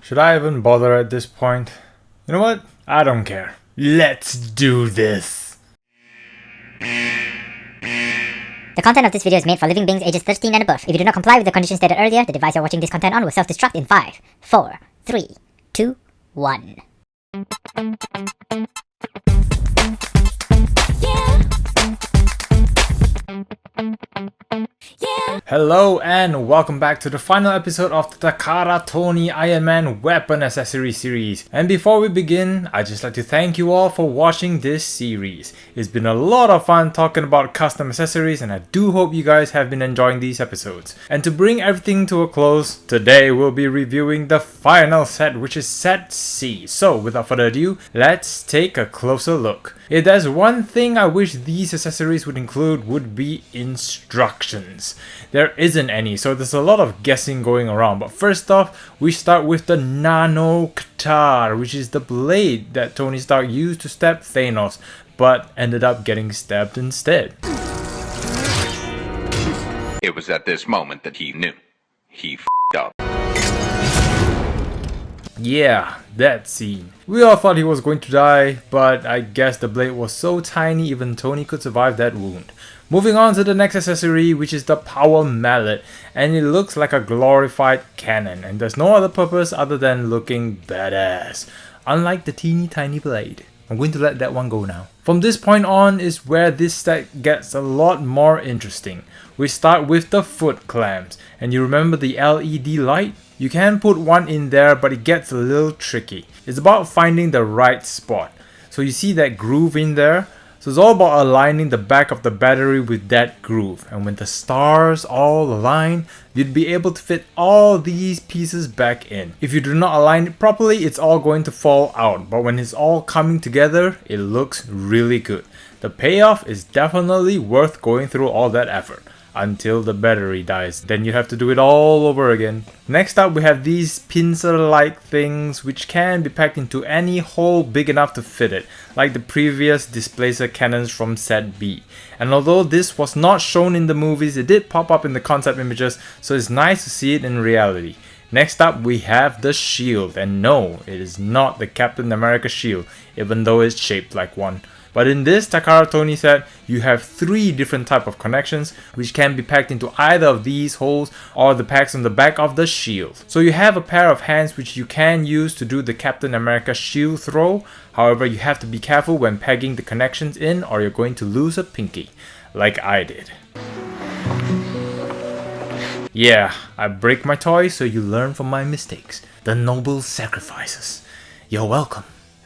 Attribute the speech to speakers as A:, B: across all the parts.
A: Should I even bother at this point? You know what? I don't care. Let's do this!
B: The content of this video is made for living beings ages 13 and above. If you do not comply with the conditions stated earlier, the device you're watching this content on will self-destruct in 5, 4, 3, 2, 1.
A: Hello and welcome back to the final episode of the Takara Tony Iron Man weapon accessory series. And before we begin, I'd just like to thank you all for watching this series. It's been a lot of fun talking about custom accessories, and I do hope you guys have been enjoying these episodes. And to bring everything to a close, today we'll be reviewing the final set, which is set C. So without further ado, let's take a closer look. If there's one thing I wish these accessories would include, would be instructions. There isn't any, so there's a lot of guessing going around. But first off, we start with the Nano Katar, which is the blade that Tony Stark used to stab Thanos, but ended up getting stabbed instead.
C: It was at this moment that he knew. He f***ed up.
A: Yeah, that scene. We all thought he was going to die, but I guess the blade was so tiny even Tony could survive that wound. Moving on to the next accessory, which is the Power Mallet, and it looks like a glorified cannon, and there's no other purpose other than looking badass, unlike the teeny tiny blade. I'm going to let that one go now. From this point on is where this set gets a lot more interesting. We start with the foot clamps, and you remember the LED light? You can put one in there, but it gets a little tricky. It's about finding the right spot. So you see that groove in there? So it's all about aligning the back of the battery with that groove. And when the stars all align, you'd be able to fit all these pieces back in. If you do not align it properly, it's all going to fall out. But when it's all coming together, it looks really good. The payoff is definitely worth going through all that effort. Until the battery dies, then you have to do it all over again. Next up, we have these pincer-like things which can be packed into any hole big enough to fit it, like the previous displacer cannons from set B. And although this was not shown in the movies, it did pop up in the concept images, so it's nice to see it in reality. Next up, we have the shield, and no, it is not the Captain America shield, even though it's shaped like one. But in this Takara Tony set, you have 3 different type of connections which can be packed into either of these holes or the packs on the back of the shield. So you have a pair of hands which you can use to do the Captain America shield throw. However, you have to be careful when pegging the connections in or you're going to lose a pinky, like I did. Yeah, I break my toys so you learn from my mistakes. The noble sacrifices. You're welcome.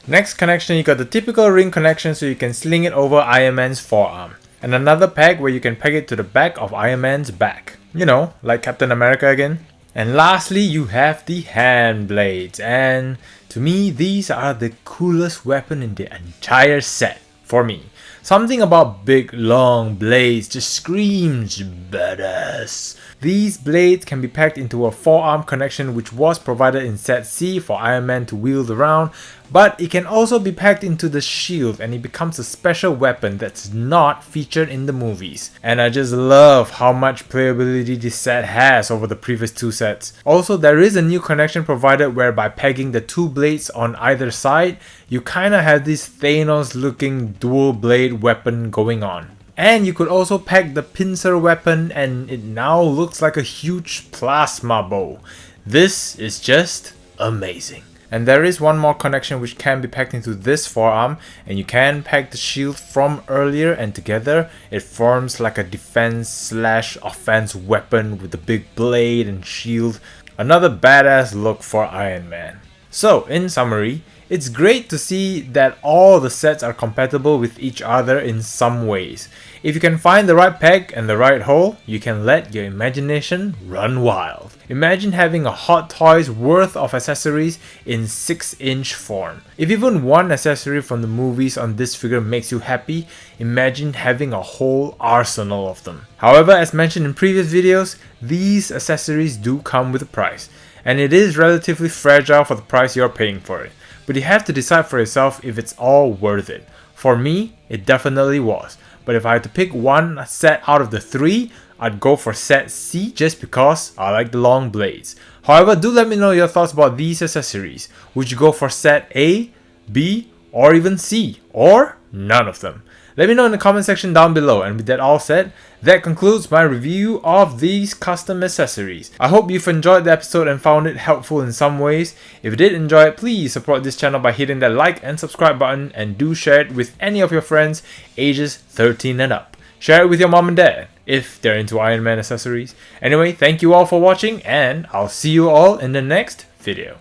A: Next connection, you got the typical ring connection so you can sling it over Iron Man's forearm. And another peg where you can peg it to the back of Iron Man's back. You know, like Captain America again. And lastly, you have the hand blades. And to me, these are the coolest weapon in the entire set. For me. Something about big long blades just screams badass. These blades can be packed into a forearm connection which was provided in set C for Iron Man to wield around, but it can also be packed into the shield and it becomes a special weapon that's not featured in the movies. And I just love how much playability this set has over the previous 2 sets. Also, there is a new connection provided where by pegging the 2 blades on either side, you kinda have this Thanos looking dual blade weapon going on. And you could also pack the pincer weapon and it now looks like a huge plasma bow. This is just amazing. And there is one more connection which can be packed into this forearm, and you can pack the shield from earlier, and together it forms like a defense/offense weapon with a big blade and shield. Another badass look for Iron Man. So in summary, it's great to see that all the sets are compatible with each other in some ways. If you can find the right peg and the right hole, you can let your imagination run wild. Imagine having a Hot Toys worth of accessories in 6-inch form. If even one accessory from the movies on this figure makes you happy, imagine having a whole arsenal of them. However, as mentioned in previous videos, these accessories do come with a price, and it is relatively fragile for the price you're paying for it. But you have to decide for yourself if it's all worth it. For me, it definitely was. But if I had to pick one set out of the 3, I'd go for set C just because I like the long blades. However, do let me know your thoughts about these accessories. Would you go for set A, B, or even C, or none of them? Let me know in the comment section down below. And with that all said, that concludes my review of these custom accessories. I hope you've enjoyed the episode and found it helpful in some ways. If you did enjoy it, please support this channel by hitting that like and subscribe button, and do share it with any of your friends ages 13 and up. Share it with your mom and dad if they're into Iron Man accessories. Anyway, thank you all for watching, and I'll see you all in the next video.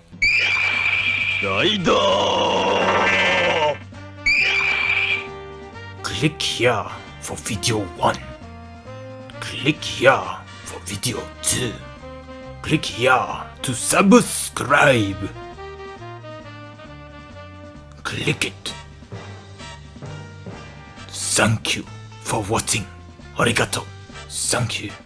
A: Click here for video 1. Click here for video 2. Click here to subscribe. Click it. Thank you for watching. Arigato. Thank you.